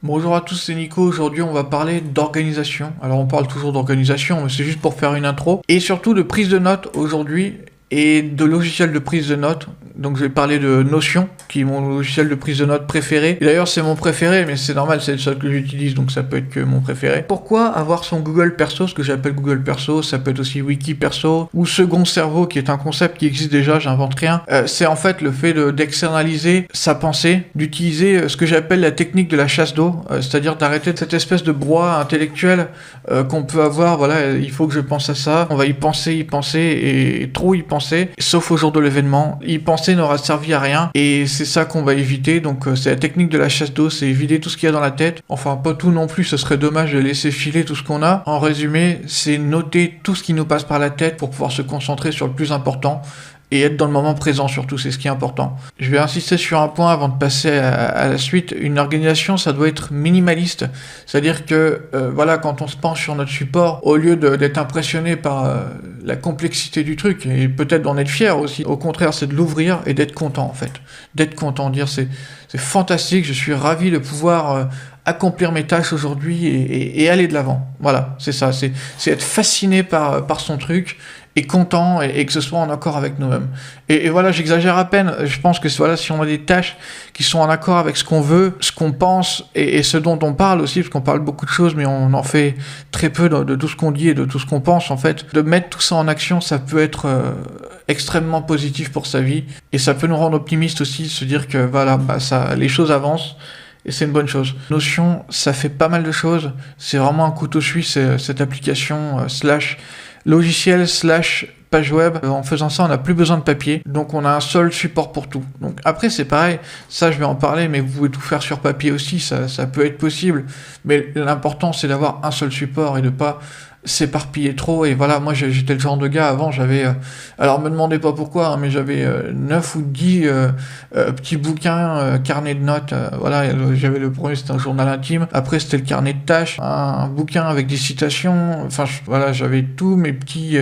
Bonjour à tous, c'est Nico. Aujourd'hui, on va parler d'organisation. Alors, on parle toujours d'organisation, mais c'est juste pour faire une intro. Et surtout de prise de notes aujourd'hui et de logiciels de prise de notes. Donc, je vais parler de Notion, qui est mon logiciel de prise de notes préféré. Et d'ailleurs, c'est mon préféré, mais c'est normal, c'est le seul que j'utilise, donc ça peut être que mon préféré. Pourquoi avoir son Google Perso, ce que j'appelle Google Perso, ça peut être aussi Wiki Perso, ou Second Cerveau, qui est un concept qui existe déjà, j'invente rien. C'est en fait le fait d'externaliser sa pensée, d'utiliser ce que j'appelle la technique de la chasse d'eau, c'est-à-dire d'arrêter cette espèce de brouhaha intellectuel qu'on peut avoir. Voilà, il faut que je pense à ça, on va y penser, et trop y penser, sauf au jour de l'événement. Y penser n'aura servi à rien, et c'est ça qu'on va éviter. Donc c'est la technique de la chasse d'eau, c'est vider tout ce qu'il y a dans la tête. Enfin, pas tout non plus, ce serait dommage de laisser filer tout ce qu'on a. En résumé, c'est noter tout ce qui nous passe par la tête pour pouvoir se concentrer sur le plus important et être dans le moment présent surtout, c'est ce qui est important. Je vais insister sur un point avant de passer à la suite. Une organisation, ça doit être minimaliste, c'est-à-dire que voilà, quand on se penche sur notre support, au lieu d'être impressionné par la complexité du truc, et peut-être d'en être fier aussi, au contraire, c'est de l'ouvrir et d'être content en fait. D'être content, dire c'est fantastique, je suis ravi de pouvoir accomplir mes tâches aujourd'hui et aller de l'avant. Voilà, c'est ça, c'est être fasciné par son truc, et content, et que ce soit en accord avec nous-mêmes. Et voilà, j'exagère à peine. Je pense que voilà, si on a des tâches qui sont en accord avec ce qu'on veut, ce qu'on pense, et ce dont on parle aussi, parce qu'on parle beaucoup de choses, mais on en fait très peu de tout ce qu'on dit et de tout ce qu'on pense, en fait. De mettre tout ça en action, ça peut être extrêmement positif pour sa vie, et ça peut nous rendre optimistes aussi, se dire que voilà, les choses avancent, et c'est une bonne chose. Notion, ça fait pas mal de choses. C'est vraiment un couteau suisse, cette application slash logiciel slash page web. En faisant ça, on n'a plus besoin de papier, donc on a un seul support pour tout. Donc après, c'est pareil, ça je vais en parler, mais vous pouvez tout faire sur papier aussi, ça peut être possible, mais l'important c'est d'avoir un seul support et de pas s'éparpiller trop. Et voilà, moi j'étais le genre de gars avant, j'avais alors me demandez pas pourquoi, hein, mais j'avais 9 ou 10 petits bouquins, carnet de notes, voilà. J'avais le premier, c'était un journal intime, après c'était le carnet de tâches, un bouquin avec des citations, enfin voilà, j'avais tous mes petits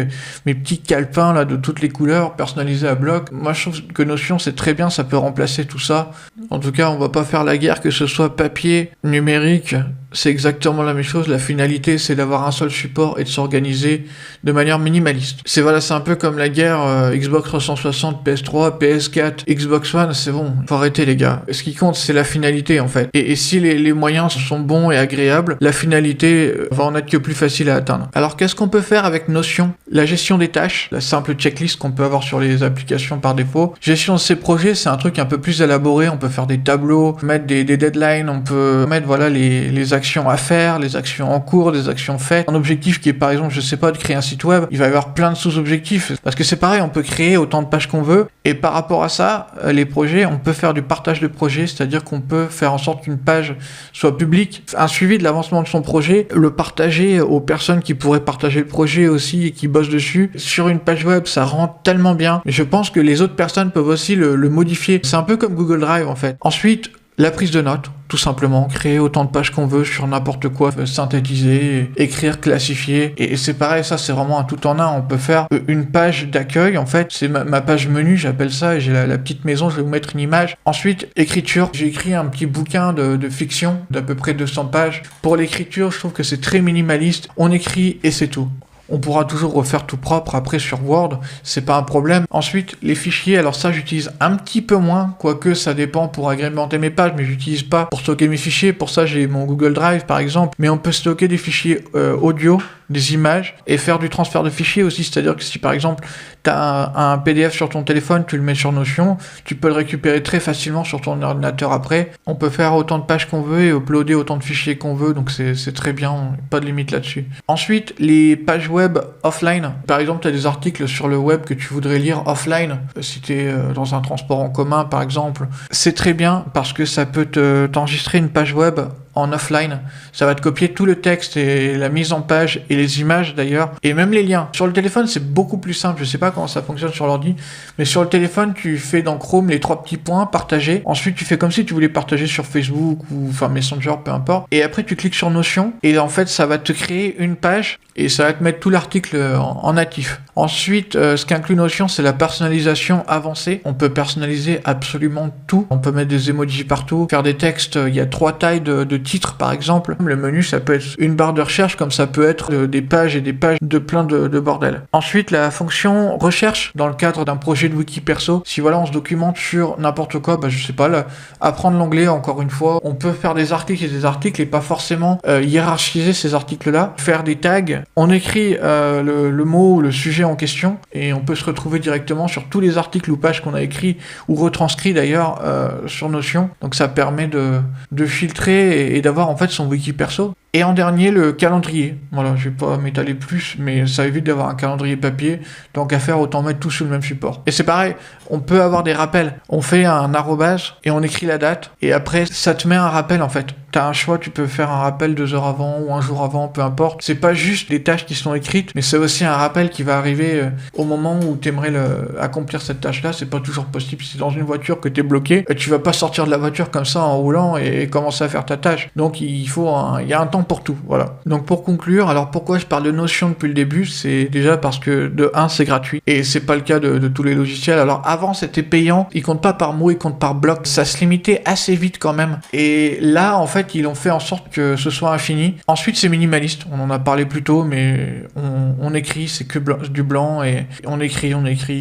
calepins là de toutes les couleurs personnalisés à bloc. Moi je trouve que Notion c'est très bien, ça peut remplacer tout ça. En tout cas, on va pas faire la guerre, que ce soit papier, numérique, c'est exactement la même chose. La finalité, c'est d'avoir un seul support et de s'organiser de manière minimaliste. C'est un peu comme la guerre Xbox 360, PS3, PS4, Xbox One, c'est bon, faut arrêter les gars. Ce qui compte, c'est la finalité en fait. Et si les moyens sont bons et agréables, la finalité va en être que plus facile à atteindre. Alors qu'est-ce qu'on peut faire avec Notion? La gestion des tâches, la simple checklist qu'on peut avoir sur les applications par défaut. Gestion de ses projets, c'est un truc un peu plus élaboré, on peut faire des tableaux, mettre des deadlines, on peut mettre les actions à faire, les actions en cours, des actions faites. Un objectif qui est par exemple, je sais pas, de créer un site web, il va y avoir plein de sous-objectifs. Parce que c'est pareil, on peut créer autant de pages qu'on veut, et par rapport à ça, les projets, on peut faire du partage de projets, c'est-à-dire qu'on peut faire en sorte qu'une page soit publique, un suivi de l'avancement de son projet, le partager aux personnes qui pourraient partager le projet aussi et qui bossent dessus. Sur une page web, ça rend tellement bien. Et je pense que les autres personnes peuvent aussi le modifier. C'est un peu comme Google Drive en fait. Ensuite, la prise de notes, tout simplement, créer autant de pages qu'on veut sur n'importe quoi, synthétiser, écrire, classifier, et c'est pareil, ça c'est vraiment un tout en un. On peut faire une page d'accueil, en fait, c'est ma page menu, j'appelle ça, et j'ai la petite maison, je vais vous mettre une image. Ensuite, écriture, j'ai écrit un petit bouquin de fiction d'à peu près 200 pages. Pour l'écriture, je trouve que c'est très minimaliste, on écrit et c'est tout. On pourra toujours refaire tout propre après sur Word, c'est pas un problème. Ensuite, les fichiers, alors ça j'utilise un petit peu moins, quoique ça dépend pour agrémenter mes pages, mais j'utilise pas pour stocker mes fichiers. Pour ça j'ai mon Google Drive par exemple, mais on peut stocker des fichiers audio, des images, et faire du transfert de fichiers aussi, c'est-à-dire que si par exemple t'as un PDF sur ton téléphone, tu le mets sur Notion, tu peux le récupérer très facilement sur ton ordinateur après. On peut faire autant de pages qu'on veut et uploader autant de fichiers qu'on veut, donc c'est très bien, pas de limite là-dessus. Ensuite, les pages web offline, par exemple tu as des articles sur le web que tu voudrais lire offline, si tu es dans un transport en commun par exemple, c'est très bien parce que ça peut t'enregistrer une page web en offline. Ça va te copier tout le texte et la mise en page et les images d'ailleurs, et même les liens. Sur le téléphone, c'est beaucoup plus simple. Je sais pas comment ça fonctionne sur l'ordi, mais sur le téléphone, tu fais dans Chrome les 3 petits points, partager. Ensuite, tu fais comme si tu voulais partager sur Facebook ou enfin Messenger, peu importe. Et après, tu cliques sur Notion et en fait, ça va te créer une page et ça va te mettre tout l'article en natif. Ensuite, ce qu'inclut Notion, c'est la personnalisation avancée. On peut personnaliser absolument tout. On peut mettre des emojis partout, faire des textes. Il y a 3 tailles de titre par exemple. Le menu, ça peut être une barre de recherche, comme ça peut être des pages et des pages de plein de bordel. Ensuite, la fonction recherche dans le cadre d'un projet de wiki perso. Si voilà, on se documente sur n'importe quoi, je sais pas, là, apprendre l'anglais, encore une fois, on peut faire des articles et pas forcément hiérarchiser ces articles-là, faire des tags. On écrit le mot ou le sujet en question et on peut se retrouver directement sur tous les articles ou pages qu'on a écrits ou retranscrits d'ailleurs sur Notion. Donc ça permet de filtrer et d'avoir en fait son wiki perso. Et en dernier, le calendrier. Voilà, je vais pas m'étaler plus, mais ça évite d'avoir un calendrier papier. Tant qu'à faire, autant mettre tout sur le même support. Et c'est pareil, on peut avoir des rappels. On fait un arrobase et on écrit la date. Et après, ça te met un rappel en fait. T'as un choix, tu peux faire un rappel 2 heures avant ou un jour avant, peu importe. C'est pas juste les tâches qui sont écrites, mais c'est aussi un rappel qui va arriver au moment où t'aimerais accomplir cette tâche-là. C'est pas toujours possible. Si c'est dans une voiture que t'es bloqué, tu vas pas sortir de la voiture comme ça en roulant et commencer à faire ta tâche. Donc il y a un temps pour tout, voilà. Donc pour conclure, alors pourquoi je parle de Notion depuis le début, c'est déjà parce que de 1 c'est gratuit et c'est pas le cas de tous les logiciels. Alors avant c'était payant, il compte pas par mot, il compte par bloc, ça se limitait assez vite quand même. Et là en fait ils ont fait en sorte que ce soit infini. Ensuite c'est minimaliste, on en a parlé plus tôt, mais on écrit, c'est que du blanc et on écrit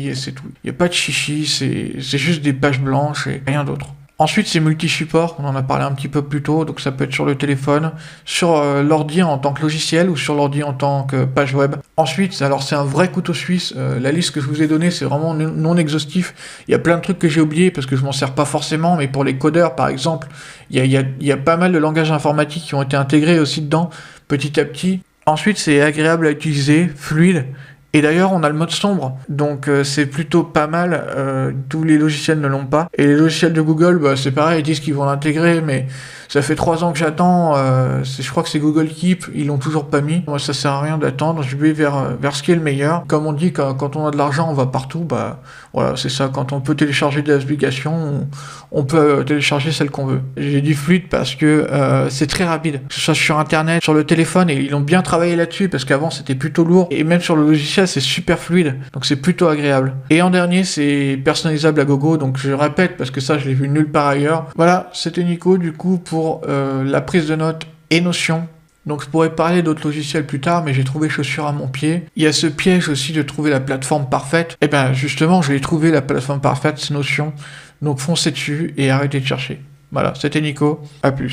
et c'est tout. Il y a pas de chichi, c'est juste des pages blanches et rien d'autre. Ensuite, c'est multi-support, on en a parlé un petit peu plus tôt, donc ça peut être sur le téléphone, sur l'ordi en tant que logiciel ou sur l'ordi en tant que page web. Ensuite, alors c'est un vrai couteau suisse, la liste que je vous ai donnée, c'est vraiment non exhaustif. Il y a plein de trucs que j'ai oubliés parce que je m'en sers pas forcément, mais pour les codeurs par exemple, il y a pas mal de langages informatiques qui ont été intégrés aussi dedans, petit à petit. Ensuite, c'est agréable à utiliser, fluide. Et d'ailleurs, on a le mode sombre, donc c'est plutôt pas mal, tous les logiciels ne l'ont pas. Et les logiciels de Google, c'est pareil, ils disent qu'ils vont l'intégrer, mais ça fait 3 ans que j'attends, je crois que c'est Google Keep, ils l'ont toujours pas mis. Moi, ça sert à rien d'attendre, je vais vers ce qui est le meilleur. Comme on dit, quand on a de l'argent, on va partout, voilà, c'est ça, quand on peut télécharger des applications, on peut télécharger celle qu'on veut. J'ai dit fluide parce que c'est très rapide, que ce soit sur internet, sur le téléphone, et ils ont bien travaillé là-dessus, parce qu'avant c'était plutôt lourd, et même sur le logiciel, c'est super fluide, donc c'est plutôt agréable. Et en dernier, c'est personnalisable à gogo, donc je répète, parce que ça, je l'ai vu nulle part ailleurs. Voilà, c'était Nico, du coup, pour la prise de notes et Notion. Donc je pourrais parler d'autres logiciels plus tard, mais j'ai trouvé chaussure à mon pied. Il y a ce piège aussi de trouver la plateforme parfaite. Et ben justement, je l'ai trouvé la plateforme parfaite, c'est Notion. Donc foncez dessus et arrêtez de chercher. Voilà, c'était Nico, à plus.